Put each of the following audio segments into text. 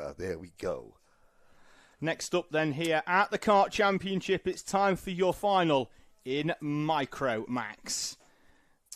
Barber. There we go. Next up then here at the Kart Championship, it's time for your final in Micro Max.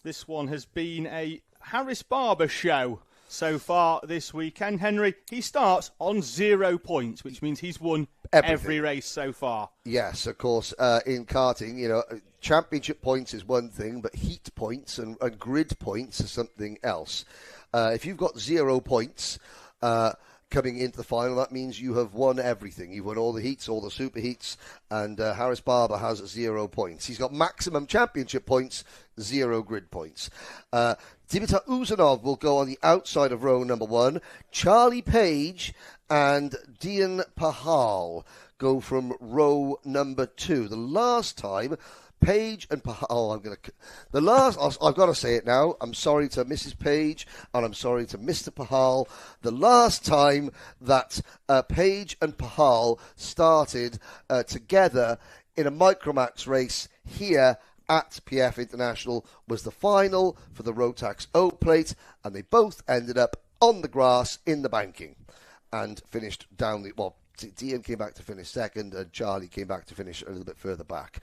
This one has been a Harris Barber show so far this weekend. Henry, he starts on 0 points, which means he's won every race so far. Yes, of course, in karting, championship points is one thing, but heat points and grid points is something else. If you've got 0 points coming into the final, that means you have won everything. You've won all the heats, all the super heats, and Harris Barber has 0 points. He's got maximum championship points, 0 grid points. Dimitar Uzanov will go on the outside of row number 1. Charlie Page and Dian Pahal go from row number 2. The last time Page and Pahal, I've got to say it now. I'm sorry to Mrs. Page and I'm sorry to Mr. Pahal. The last time that Page and Pahal started together in a Micromax race here at PF International was the final for the Rotax O plate, and they both ended up on the grass in the banking and finished down the. Well, Dian came back to finish second, and Charlie came back to finish a little bit further back.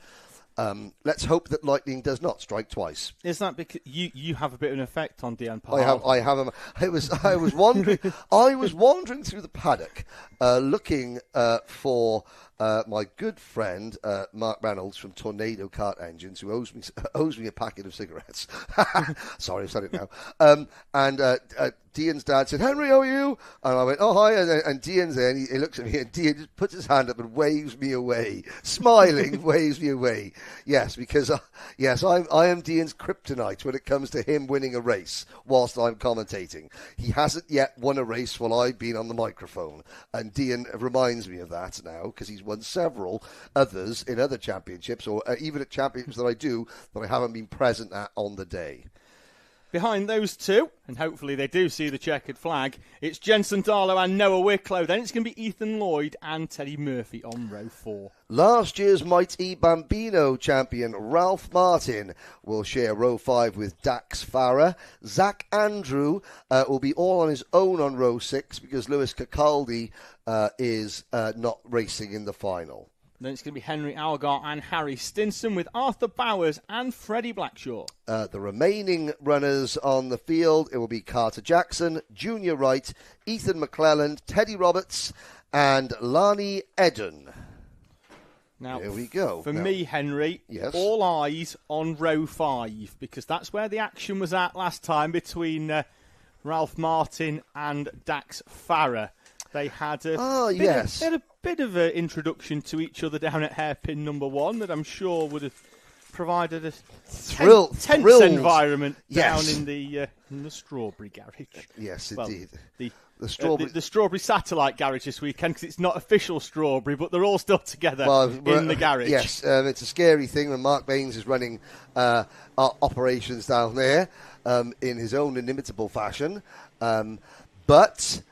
Let's hope that lightning does not strike twice. Is that because you have a bit of an effect on Dian Pahal? I have. I was wandering. I was wandering through the paddock, looking for my good friend Mark Reynolds from Tornado Kart Engines, who owes me a packet of cigarettes. Sorry, I've said it now. And Dian's dad said, "Henry, how are you?" And I went, "Oh, hi." And Dian's there, and he looks at me, and Dian just puts his hand up and waves me away, smiling, waves me away. Yes, because I am Dian's kryptonite when it comes to him winning a race whilst I'm commentating. He hasn't yet won a race while I've been on the microphone, and Dian reminds me of that now because he's won several others in other championships, or even at championships that I do that I haven't been present at on the day. Behind those two, and hopefully they do see the checkered flag, it's Jensen Darlow and Noah Wicklow. Then it's going to be Ethan Lloyd and Teddy Murphy on row 4. Last year's Mighty Bambino champion Ralph Martin will share row 5 with Dax Farah. Zach Andrew will be all on his own on row 6 because Lewis Cacaldi is not racing in the final. Then it's going to be Henry Algar and Harry Stinson with Arthur Bowers and Freddie Blackshaw. The remaining runners on the field, it will be Carter Jackson, Junior Wright, Ethan McClelland, Teddy Roberts, and Lani Eden. Now, there we go. For me, Henry, yes. All eyes on row 5, because that's where the action was at last time between Ralph Martin and Dax Farah. They had a bit of an introduction to each other down at hairpin number 1 that I'm sure would have provided a tense environment down in the Strawberry Garage. Yes, well, indeed. The Strawberry Satellite Garage this weekend, because it's not official Strawberry, but they're all still together in the garage. Yes, it's a scary thing when Mark Baines is running operations down there in his own inimitable fashion. But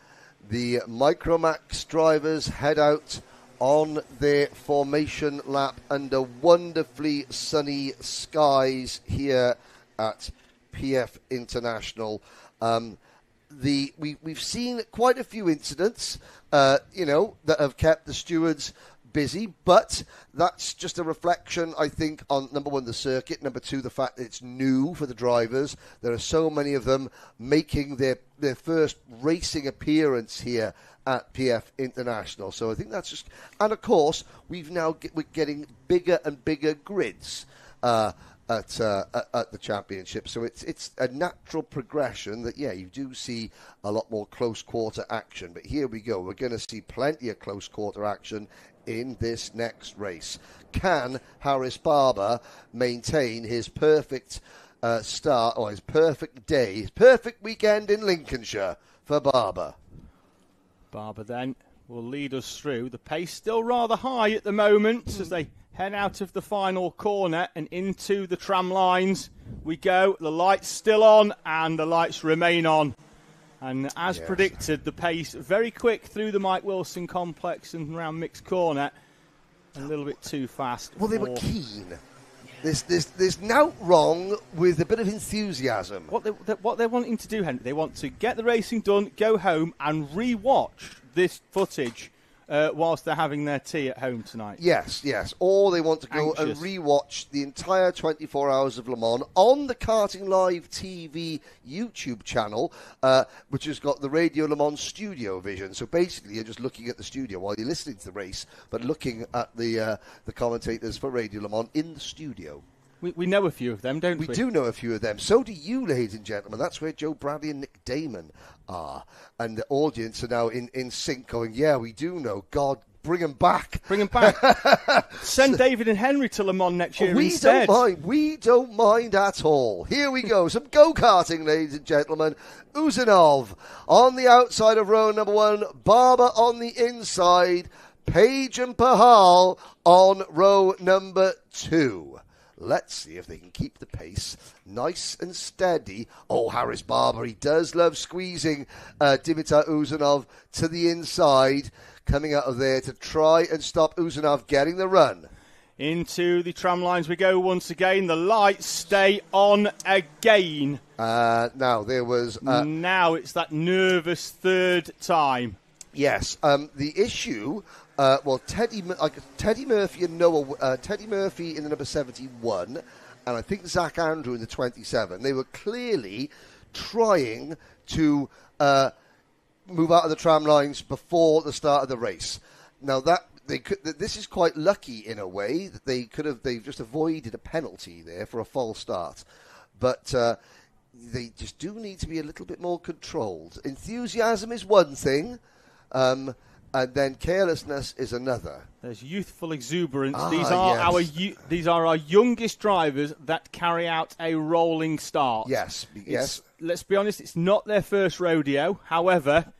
the Micromax drivers head out on their formation lap under wonderfully sunny skies here at PF International. We've seen quite a few incidents, that have kept the stewards busy, but that's just a reflection, I think, on number 1, the circuit, number 2, the fact that it's new for the drivers. There are so many of them making their first racing appearance here at PF International. So I think that's just, and of course, we're getting bigger and bigger grids at the championship. So it's a natural progression that, you do see a lot more close quarter action. But here we go. We're going to see plenty of close quarter action in this next race. Can Harris Barber maintain his perfect start, or his perfect day, his perfect weekend in Lincolnshire for Barber? Barber then will lead us through. The pace still rather high at the moment as they head out of the final corner and into the tram lines we go. The lights still on and the lights remain on. And as predicted, the pace very quick through the Mike Wilson complex and around Mixed Corner. A little bit too fast. Well, they were keen. There's no wrong with a bit of enthusiasm. What they're wanting to do, Henry, they want to get the racing done, go home and re-watch this footage whilst they're having their tea at home tonight. Yes. Or they want to go and re-watch the entire 24 Hours of Le Mans on the Karting Live TV YouTube channel, which has got the Radio Le Mans studio vision. So basically, you're just looking at the studio while you're listening to the race, but looking at the commentators for Radio Le Mans in the studio. We know a few of them, don't we? We do know a few of them. So do you, ladies and gentlemen. That's where Joe Bradley and Nick Damon are. And the audience are now in sync going, yeah, we do know. God, bring them back. Bring them back. Send David and Henry to Le Mans next year instead. We don't mind at all. Here we go. Some go-karting, ladies and gentlemen. Uzanov on the outside of row number 1. Barber on the inside. Page and Pahal on row number 2. Let's see if they can keep the pace nice and steady. Oh, Harris Barber, he does love squeezing Dimitar Uzanov to the inside, coming out of there to try and stop Uzanov getting the run. Into the tram lines we go once again. The lights stay on again. Now, there was... now it's that nervous third time. Yes, the issue... Teddy Murphy and Teddy Murphy in the number 71, and I think Zach Andrew in the 27. They were clearly trying to move out of the tram lines before the start of the race. Now this is quite lucky in a way that they've just avoided a penalty there for a false start, but they just do need to be a little bit more controlled. Enthusiasm is one thing. And then carelessness is another. There's youthful exuberance. These are our youngest drivers that carry out a rolling start. Yes. Let's be honest, it's not their first rodeo. However,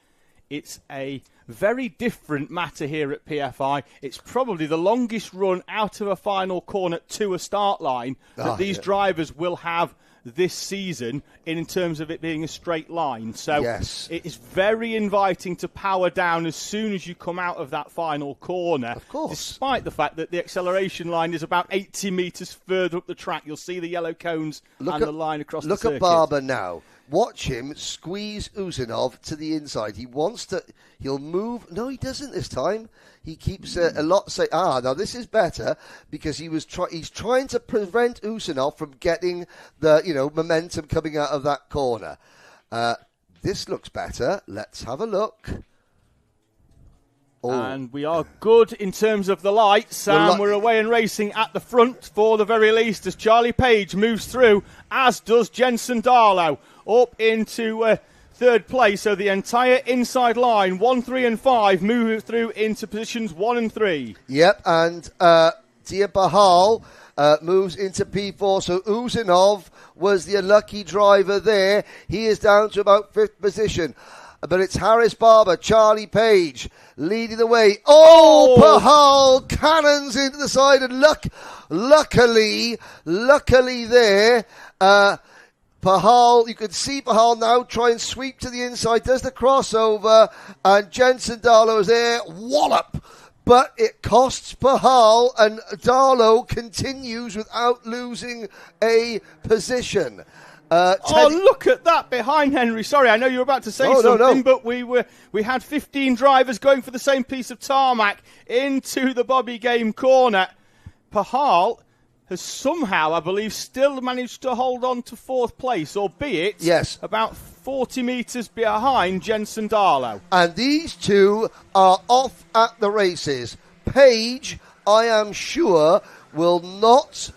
it's a very different matter here at PFI. It's probably the longest run out of a final corner to a start line that these drivers will have this season in terms of it being a straight line. So it is very inviting to power down as soon as you come out of that final corner. Of course. Despite the fact that the acceleration line is about 80 metres further up the track. You'll see the yellow cones the line across the circuit. Look at Barber now. Watch him squeeze Uzanov to the inside. He'll move. No, he doesn't this time. He keeps a lot say. Now this is better because he's trying to prevent Uzanov from getting the momentum coming out of that corner. This looks better. Let's have a look. And we are good in terms of the lights, and we're away and racing at the front for the very least as Charlie Page moves through, as does Jensen Darlow, up into third place. So the entire inside line, 1, 3 and 5, move through into positions 1 and 3. Yep, and Dia Bahal moves into P4, so Uzanov was the unlucky driver there. He is down to about 5th position. But it's Harris Barber, Charlie Page leading the way. Pahal cannons into the side, and luckily there, Pahal, you can see Pahal now try and sweep to the inside, does the crossover, and Jensen Darlow is there, wallop. But it costs Pahal, and Darlow continues without losing a position. Look at that behind Henry. Sorry, I know you were about to say something, but we had 15 drivers going for the same piece of tarmac into the Bobby Game corner. Pahal has somehow, I believe, still managed to hold on to 4th place, albeit about 40 metres behind Jensen Darlow. And these two are off at the races. Page, I am sure, will not...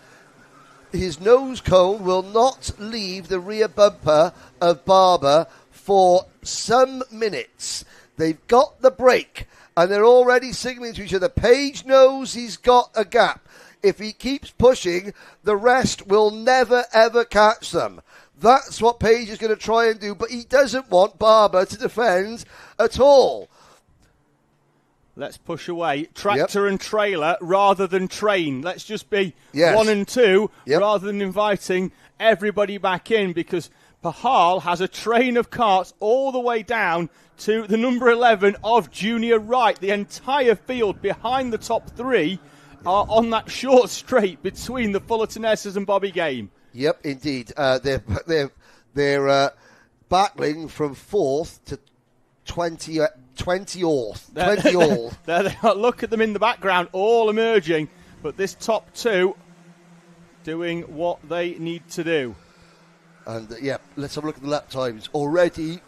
His nose cone will not leave the rear bumper of Barber for some minutes. They've got the brake, and they're already signaling to each other. Page knows he's got a gap. If he keeps pushing, the rest will never, ever catch them. That's what Page is going to try and do, but he doesn't want Barber to defend at all. Let's push away. Tractor and trailer rather than train. Let's just be 1 and 2 rather than inviting everybody back in, because Pahal has a train of carts all the way down to the number 11 of Junior Wright. The entire field behind the top 3 are on that short straight between the Fullerton S's and Bobby Game. Yep, indeed. They're battling from 4th to 20 20 all. 20 all. There they are. Look at them in the background, all emerging. But this top two doing what they need to do. And, let's have a look at the lap times. Already,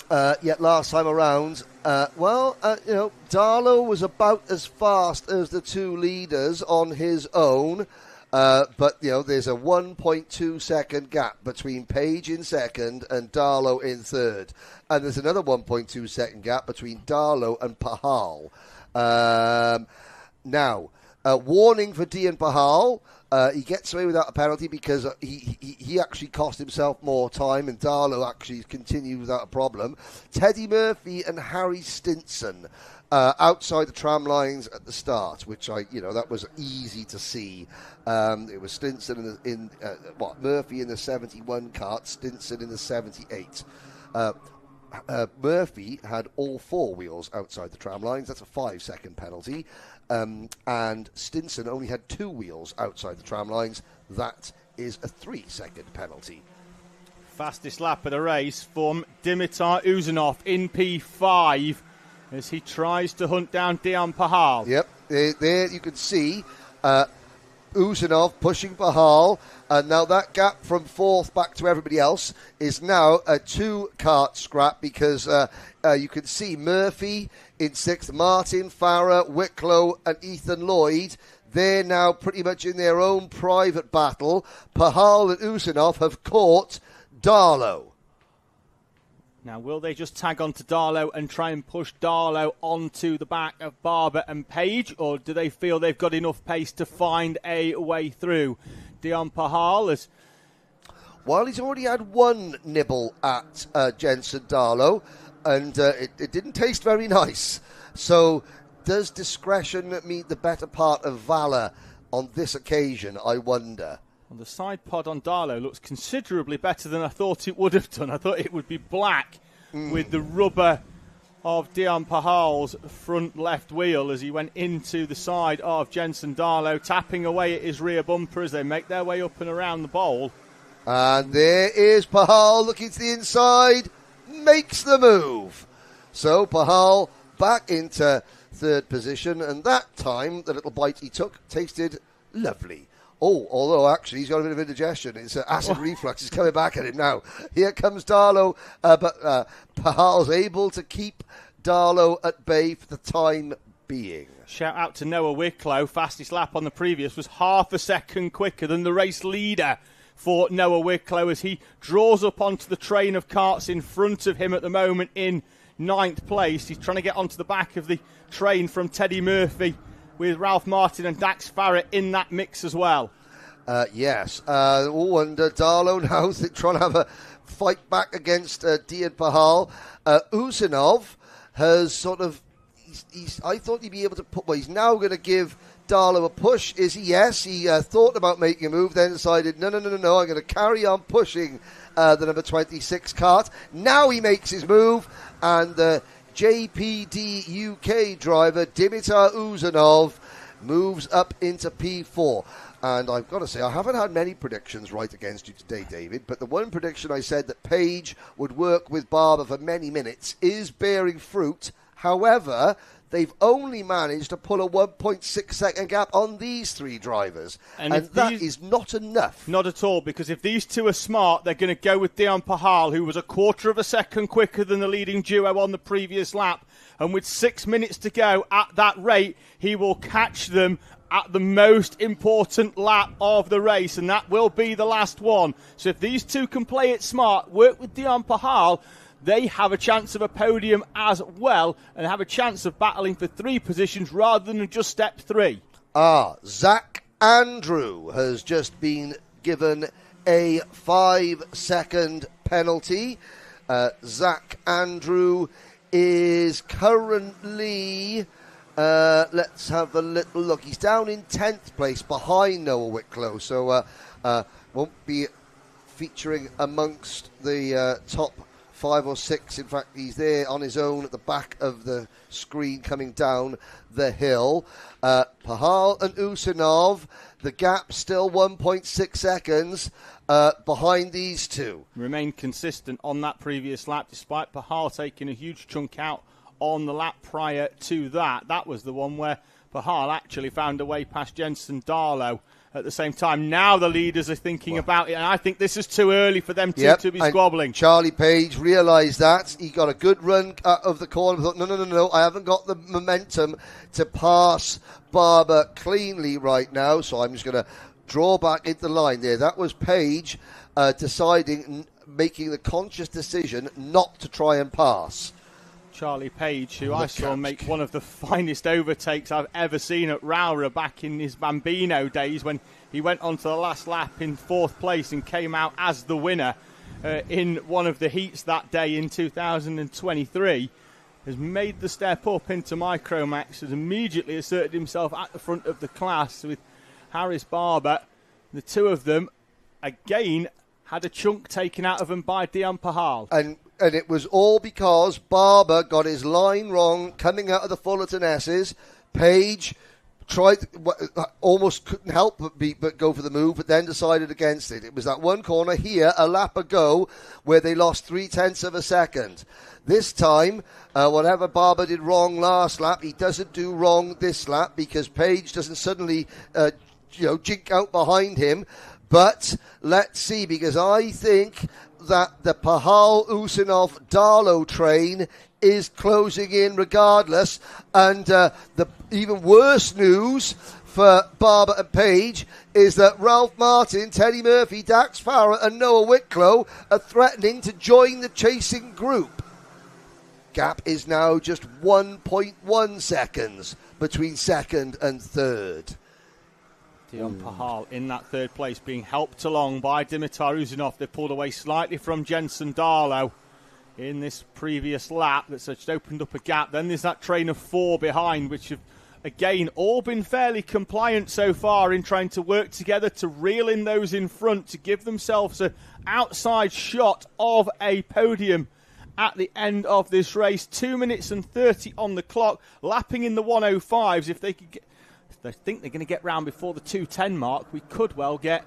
last time around, Darlow was about as fast as the two leaders on his own. But there's a 1.2 second gap between Page in second and Darlow in third. And there's another 1.2 second gap between Darlow and Pahal. Now, warning for Dian Pahal. He gets away without a penalty because he actually cost himself more time, and Darlow actually continued without a problem. Teddy Murphy and Harry Stinson outside the tram lines at the start, which that was easy to see. It was Stinson Murphy in the 71 kart, Stinson in the 78. Murphy had all four wheels outside the tram lines. That's a 5-second penalty. And Stinson only had two wheels outside the tram lines. That is a 3-second penalty. Fastest lap of the race from Dimitar Uzanov in P5 as he tries to hunt down Dian Pahal. Yep, there you can see Uzanov pushing Pahal, and now that gap from fourth back to everybody else is now a 2-kart scrap because you can see Murphy in sixth, Martin, Farah, Wicklow and Ethan Lloyd. They're now pretty much in their own private battle. Pahal and Uzanov have caught Darlow. Now, will they just tag on to Darlow and try and push Darlow onto the back of Barber and Page, or do they feel they've got enough pace to find a way through? Dian Pahal is... Well, he's already had one nibble at Jensen Darlow, and it didn't taste very nice. So, does discretion mean the better part of valour on this occasion, I wonder? Well, the side pod on Darlow looks considerably better than I thought it would have done. I thought it would be black with the rubber of Dian Pahal's front left wheel as he went into the side of Jensen Darlow, tapping away at his rear bumper as they make their way up and around the bowl. And there is Pahal looking to the inside, makes the move. So Pahal back into third position, and that time the little bite he took tasted lovely. Oh, although actually he's got a bit of indigestion. It's acid reflux. It's coming back at him now. Here comes Darlow, but Pahal's able to keep Darlow at bay for the time being. Shout out to Noah Wicklow. Fastest lap on the previous was half a second quicker than the race leader for Noah Wicklow as he draws up onto the train of karts in front of him at the moment in 9th place. He's trying to get onto the back of the train from Teddy Murphy, with Ralph Martin and Dax Farah in that mix as well. Yes. And Darlow now trying to have a fight back against Dian Pahal. Uzanov has sort of... I thought he'd be able to put... Well, he's now going to give Darlow a push. Is he? Yes. He thought about making a move, then decided, no, I'm going to carry on pushing the number 26 kart. Now he makes his move, and the JPD UK driver Dimitar Uzanov moves up into P4. And I've got to say, I haven't had many predictions right against you today, David, but the one prediction I said that Page would work with Barber for many minutes is bearing fruit. However, they've only managed to pull a 1.6 second gap on these three drivers. And that is not enough. Not at all, because if these two are smart, they're going to go with Dian Pahal, who was a quarter of a second quicker than the leading duo on the previous lap. And with 6 minutes to go at that rate, he will catch them at the most important lap of the race, and that will be the last one. So if these two can play it smart, work with Dian Pahal, they have a chance of a podium as well and have a chance of battling for 3 positions rather than just step 3. Zach Andrew has just been given a 5-second penalty. Zach Andrew is currently... let's have a little look. He's down in 10th place behind Noah Wicklow, so won't be featuring amongst the top 5 or 6. In fact, he's there on his own at the back of the screen coming down the hill. Pahal and Uzanov, the gap still 1.6 seconds behind these two. Remained consistent on that previous lap, despite Pahal taking a huge chunk out on the lap prior to that. That was the one where Pahal actually found a way past Jensen Darlow at the same time. Now the leaders are thinking about it, and I think this is too early for them to be squabbling. Charlie Page realised that. He got a good run out of the corner. Thought, no, I haven't got the momentum to pass Barber cleanly right now, so I'm just going to draw back into the line there. That was Page making the conscious decision not to try and pass. Charlie Page, who I saw make one of the finest overtakes I've ever seen at Rowra back in his Bambino days, when he went on to the last lap in 4th place and came out as the winner in one of the heats that day in 2023, has made the step up into Micromax, has immediately asserted himself at the front of the class with Harris Barber. The two of them, again, had a chunk taken out of them by Dion Pahal. And it was all because Barber got his line wrong coming out of the Fullerton S's. Page almost couldn't help but go for the move, but then decided against it. It was that one corner here, a lap ago, where they lost 0.3 of a second. This time, whatever Barber did wrong last lap, he doesn't do wrong this lap, because Page doesn't suddenly jink out behind him. But let's see, because I think that the Pahal-Usinov-Darlow train is closing in regardless. And the even worse news for Barber and Page is that Ralph Martin, Teddy Murphy, Dax Farrer and Noah Wicklow are threatening to join the chasing group. Gap is now just 1.1 seconds between second and third. Dion Pahal in that 3rd place, being helped along by Dimitar Uzunov. They pulled away slightly from Jensen Darlow in this previous lap. That's just opened up a gap. Then there's that train of 4 behind, which have, again, all been fairly compliant so far in trying to work together to reel in those in front, to give themselves an outside shot of a podium at the end of this race. 2 minutes and 30 on the clock, lapping in the 105s. If they could get... They think they're going to get round before the 2:10 mark. We could well get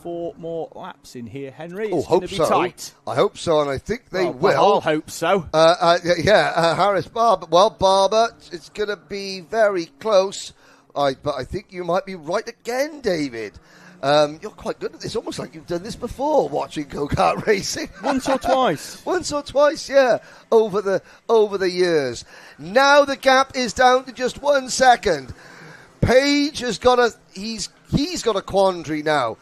4 more laps in here, Henry. It's going to be tight. I hope so, and I think they will. I'll hope so. Harris Barber. Well, Barber, it's going to be very close. But I think you might be right again, David. You're quite good at this, almost like you've done this before, watching go-kart racing. Once or twice. Once or twice, yeah, over the years. Now the gap is down to just 1 second. Page has got he's got a quandary now.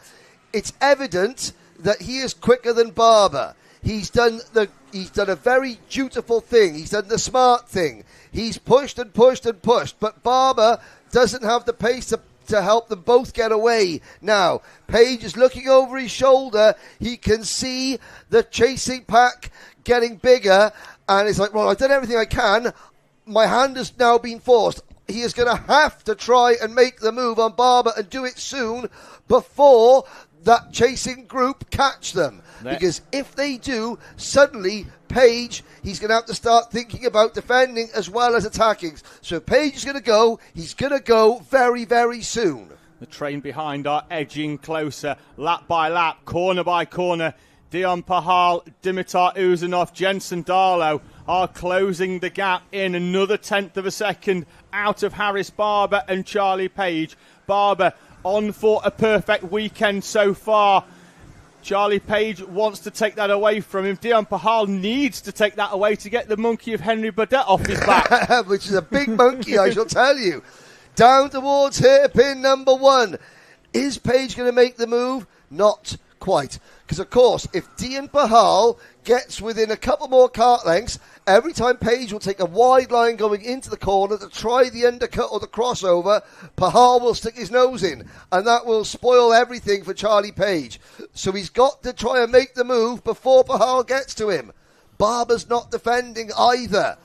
It's evident that he is quicker than Barber. He's done a very dutiful thing. He's done the smart thing. He's pushed and pushed and pushed, but Barber doesn't have the pace to help them both get away. Now, Page is looking over his shoulder. He can see the chasing pack getting bigger, and it's like, well, I've done everything I can. My hand has now been forced. He is going to have to try and make the move on Barber and do it soon before that chasing group catch them. Because if they do, suddenly Page, he's going to have to start thinking about defending as well as attacking. So Page is going to go. He's going to go very, very soon. The train behind are edging closer, lap by lap, corner by corner. Dion Pahal, Dimitar Uzunov, Jensen Darlow are closing the gap in another 1/10 of a second out of Harris Barber and Charlie Page. Barber on for a perfect weekend so far. Charlie Page wants to take that away from him. Dion Pahal needs to take that away to get the monkey of Henry Burdett off his back. Which is a big monkey, I shall tell you. Down towards hairpin number 1. Is Page going to make the move? Not quite. Because, of course, if Dion Pahal gets within a couple more kart lengths, every time Page will take a wide line going into the corner to try the undercut or the crossover, Pahal will stick his nose in, and that will spoil everything for Charlie Page. So he's got to try and make the move before Pahal gets to him. Barber's not defending either.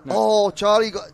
No. Oh, Charlie got...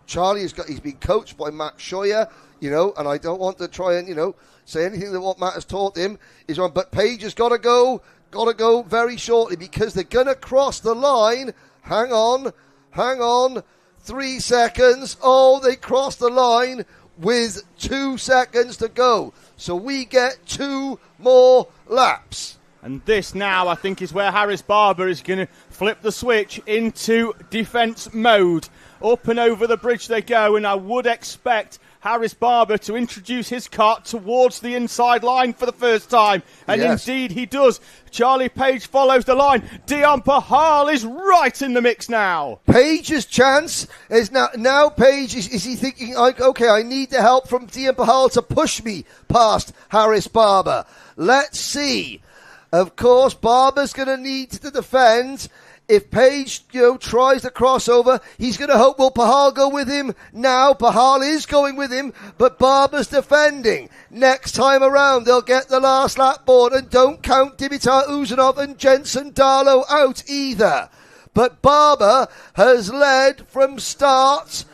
Charlie he's been coached by Matt Scheuer, and I don't want to try and, say anything that what Matt has taught him is wrong. But Page has got to go very shortly because they're going to cross the line. Hang on. 3 seconds. Oh, they crossed the line with 2 seconds to go. So we get 2 more laps. And this now, I think, is where Harris Barber is going to flip the switch into defence mode. Up and over the bridge they go, and I would expect Harris Barber to introduce his kart towards the inside line for the first time. And indeed he does. Charlie Page follows the line. Dion Pahal is right in the mix now. Page's chance is now Page, is he thinking, okay, I need the help from Dion Pahal to push me past Harris Barber. Let's see. Of course, Barber's going to need to defend. If Page, tries the crossover, he's going to hope, will Pahal go with him? Now, Pahal is going with him, but Barber's defending. Next time around, they'll get the last lap board, and don't count Dimitar Uzanov and Jensen Darlow out either. But Barber has led from start.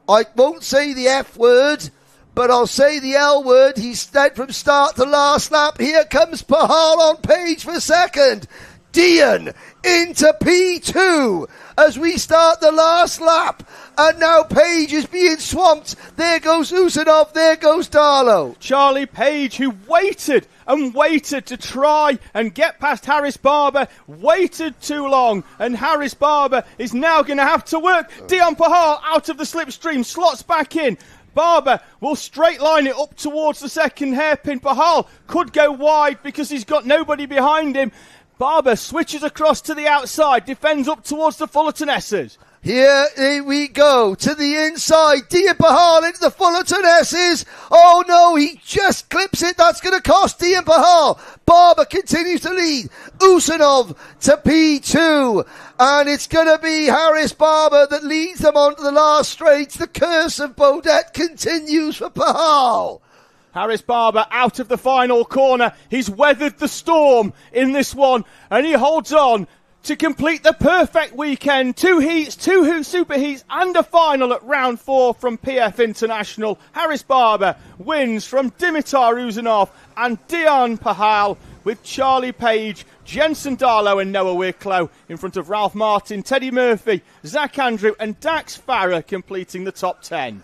I won't say the F word, but I'll say the L word. He's led from start to last lap. Here comes Pahal on Page for second. Dion into P2 as we start the last lap. And now Page is being swamped. There goes Usanov, there goes Darlow. Charlie Page, who waited and waited to try and get past Harris Barber, waited too long, and Harris Barber is now going to have to work. Dion Pahal out of the slipstream, slots back in. Barber will straight line it up towards the second hairpin. Pahal could go wide because he's got nobody behind him. Barber switches across to the outside, defends up towards the Fullerton S's. Here we go to the inside. Dion Pahal into the Fullerton S's. Oh no, he just clips it. That's going to cost Dion Pahal. Barber continues to lead. Usanov to P2. And it's going to be Harris Barber that leads them onto the last straight. The curse of Beaudet continues for Pahal. Harris Barber out of the final corner. He's weathered the storm in this one, and he holds on to complete the perfect weekend. 2 heats, 2 super heats, and a final at round 4 from PF International. Harris Barber wins from Dimitar Uzanov and Dion Pahal, with Charlie Page, Jensen Darlow and Noah Wicklow in front of Ralph Martin, Teddy Murphy, Zach Andrew and Dax Farah completing the top 10.